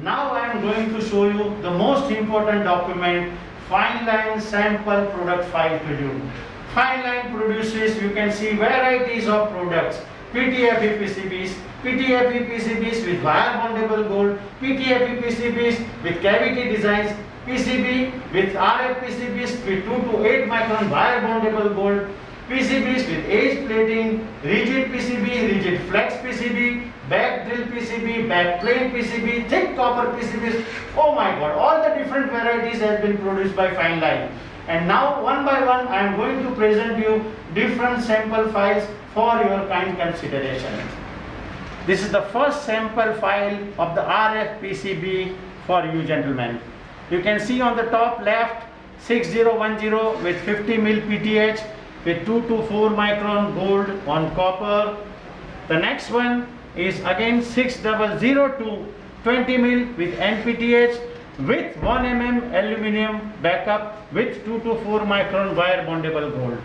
Now I am going to show you the most important document, Fine Line Sample Product File Schedule. Fine Line produces, you can see, varieties of products, PTFE PCBs, PTFE PCBs with wire bondable gold, PTFE PCBs with cavity designs, PCB with RF PCBs with 2 to 8 micron wire bondable gold, PCBs with edge plating, rigid PCB, rigid flex PCB, back drill PCB, back plane PCB, thick copper PCBs. Oh my god, all the different varieties has been produced by Fine Line. And now one by one I am going to present you different sample files for your kind consideration. This is the first sample file of the RF PCB for you gentlemen. You can see on the top left 6010 with 50 mil PTH with 2 to 4 micron gold on copper. The next one is again 6002 20 mil with NPTH with 1 mm aluminum backup with 2 to 4 micron wire bondable gold.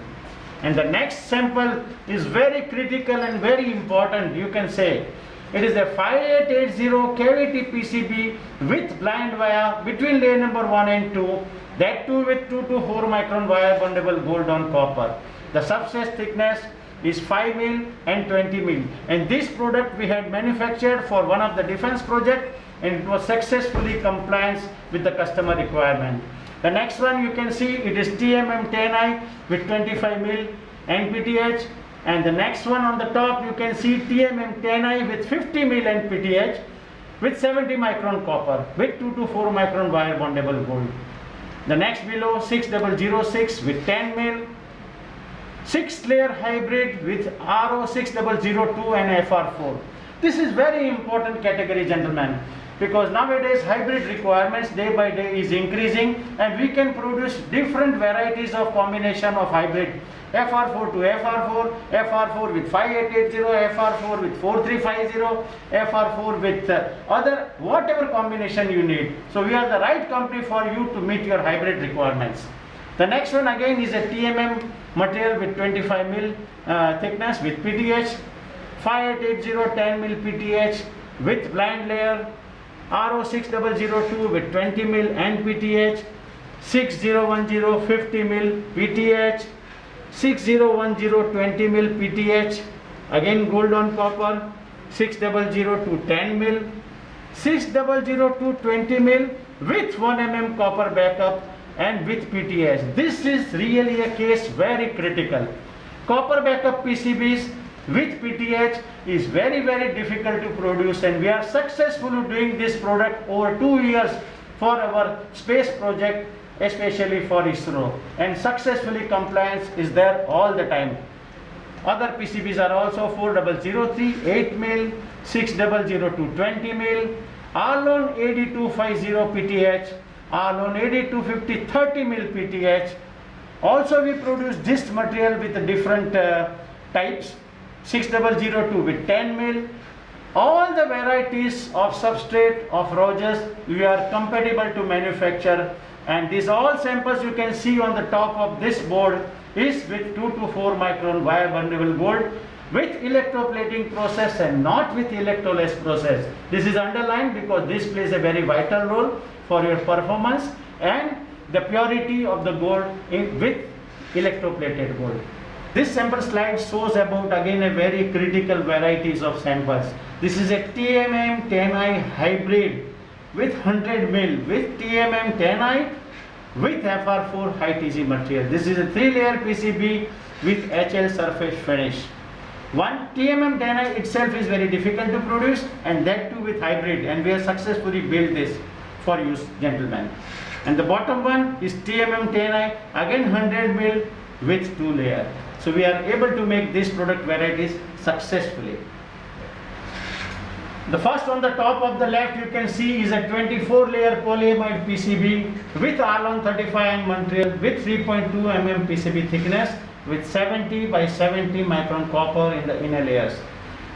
And the next sample is very critical and very important, you can say. It is a 5880 cavity PCB with blind wire between layer number 1 and 2, that too with 2 to 4 micron wire bondable gold on copper. The substrate thickness is 5 mil and 20 mil. And this product we had manufactured for one of the defense project, and it was successfully compliant with the customer requirement. The next one you can see, it is TMM10i with 25 mil NPTH, and the next one on the top you can see TMM10i with 50 mil NPTH with 70 micron copper with 2 to 4 micron wire bondable gold. The next below 6006 with 10 mil, 6 layer hybrid with RO6002 and FR4. This is very important category gentlemen, because nowadays hybrid requirements day by day is increasing, and we can produce different varieties of combination of hybrid, FR4 to FR4, FR4 with 5880, FR4 with 4350, FR4 with other whatever combination you need. So we are the right company for you to meet your hybrid requirements. The next one again is a TMM material with 25 mil thickness with PTH, 5880 10 mil PTH with blind layer, RO6002 with 20 mil NPTH, 6010 50 mil PTH, 6010 20 mil PTH, again gold on copper, 6002 10 mil, 6002 20 mil with 1 mm copper backup and with PTH. This is really a case very critical. Copper backup PCBs with PTH is very difficult to produce, and we are successfully doing this product over 2 years for our space project, especially for ISRO, and successfully compliance is there all the time. Other PCBs are also 4003 8 mil, 6002 20 mil, Arlon AD250 PTH, Arlon AD250 30 mil PTH. Also we produce this material with different types, 6002 with 10 mil. All the varieties of substrate of Rogers we are compatible to manufacture, and these all samples you can see on the top of this board is with 2 to 4 micron wire bondable gold with electroplating process and not with electroless process. This is underlined because this plays a very vital role for your performance and the purity of the gold with electroplated gold. This sample slide shows about again a very critical varieties of samples. This is a TMM10i hybrid with 100 mil with TMM10i with FR4 high TG material. This is a 3-layer PCB with HL surface finish. One TMM10i itself is very difficult to produce, and that too with hybrid, and we have successfully built this for use gentlemen. And the bottom one is TMM10i, again 100 mil with 2 layer. So we are able to make these product varieties successfully. The first on the top of the left you can see is a 24 layer polyamide PCB with Arlon 35 material with 3.2 mm PCB thickness with 70 by 70 micron copper in the inner layers.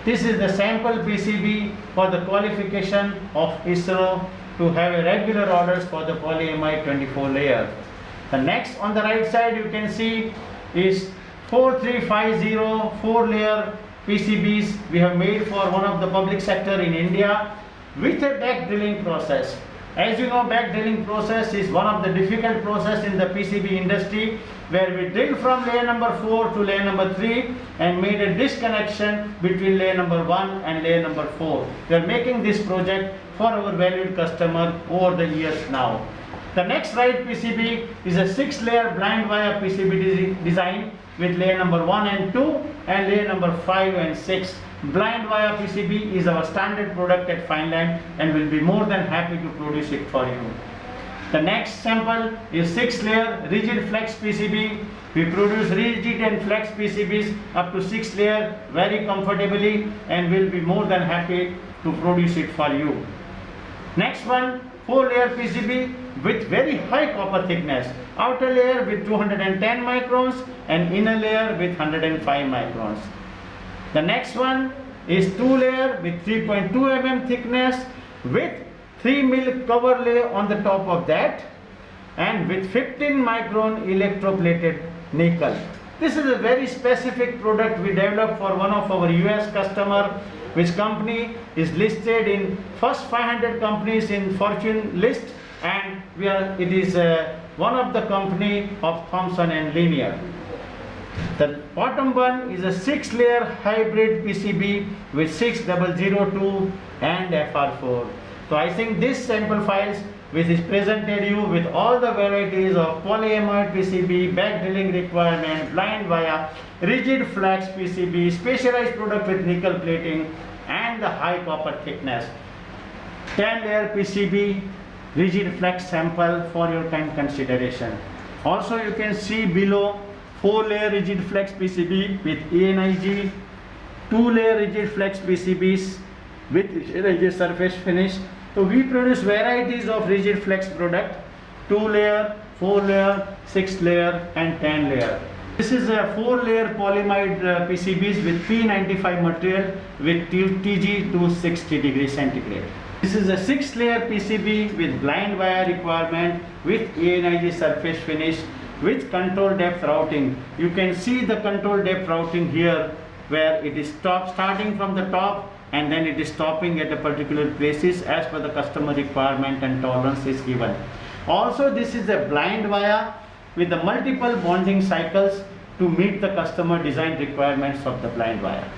This is the sample PCB for the qualification of ISRO to have a regular orders for the polyamide 24 layer. The next on the right side you can see is 4350 4-layer PCBs we have made for one of the public sector in India. with a back drilling process. As you know, back drilling process is one of the difficult process in the PCB industry, where we drill from layer number 4 to layer number 3 and made a disconnection between layer number 1 and layer number 4. We are making this project for our valued customer over the years now. The next right PCB is a 6-layer blind wire PCB design with layer number 1 and 2 and layer number 5 and 6. Blind wire PCB is our standard product at Fineline and will be more than happy to produce it for you. The next sample is 6-layer rigid flex PCB. We produce rigid and flex PCBs up to 6 layer very comfortably and will be more than happy to produce it for you. Next one, 4-layer PCB with very high copper thickness. Outer layer with 210 microns and inner layer with 105 microns. The next one is 2-layer with 3.2 mm thickness with 3 mil cover layer on the top of that and with 15 micron electroplated nickel. This is a very specific product we developed for one of our US customer, which company is listed in first 500 companies in Fortune list, and it is one of the company of Thomson and Linear. The bottom one is a 6-layer hybrid PCB with 6002 and FR4. So I think this sample files which is presented you with all the varieties of polyamide PCB, back drilling requirement, blind wire, rigid flex PCB, specialized product with nickel plating and the high copper thickness. 10-layer PCB rigid flex sample for your kind consideration. Also you can see below 4-layer rigid flex PCB with ENIG, 2-layer rigid flex PCBs with ENIG surface finish. So we produce varieties of rigid flex product, 2-layer, 4-layer, 6-layer and 10-layer. This is a 4-layer polyamide PCBs with P95 material with TG to 60 degrees centigrade. This is a 6-layer PCB with blind wire requirement with ENIG surface finish with control depth routing. You can see the control depth routing here, where it is starting from the top and then it is stopping at a particular places as per the customer requirement and tolerance is given. Also this is a blind wire with the multiple bonding cycles to meet the customer design requirements of the blind wire.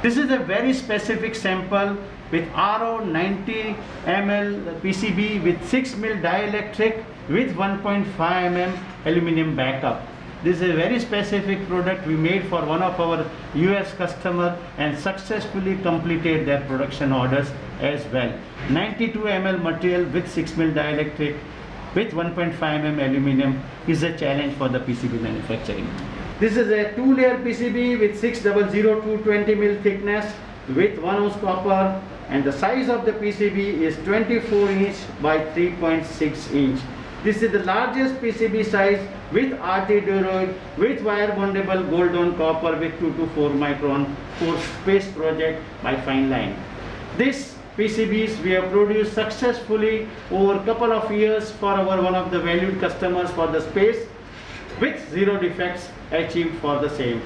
This is a very specific sample with RO 90 ml PCB with 6 mil dielectric with 1.5 mm aluminum backup. This is a very specific product we made for one of our US customer and successfully completed their production orders as well. 92 ml material with 6 mil dielectric with 1.5 mm aluminum is a challenge for the PCB manufacturing. This is a 2-layer PCB with 6002 20 mil thickness with 1 ounce copper, and the size of the PCB is 24 inch by 3.6 inch. This is the largest PCB size with RT Duroid with wire bondable gold on copper with 2 to 4 micron for space project by Fineline. This PCBs we have produced successfully over a couple of years for one of the valued customers for the space with 0 defects achieved for the same.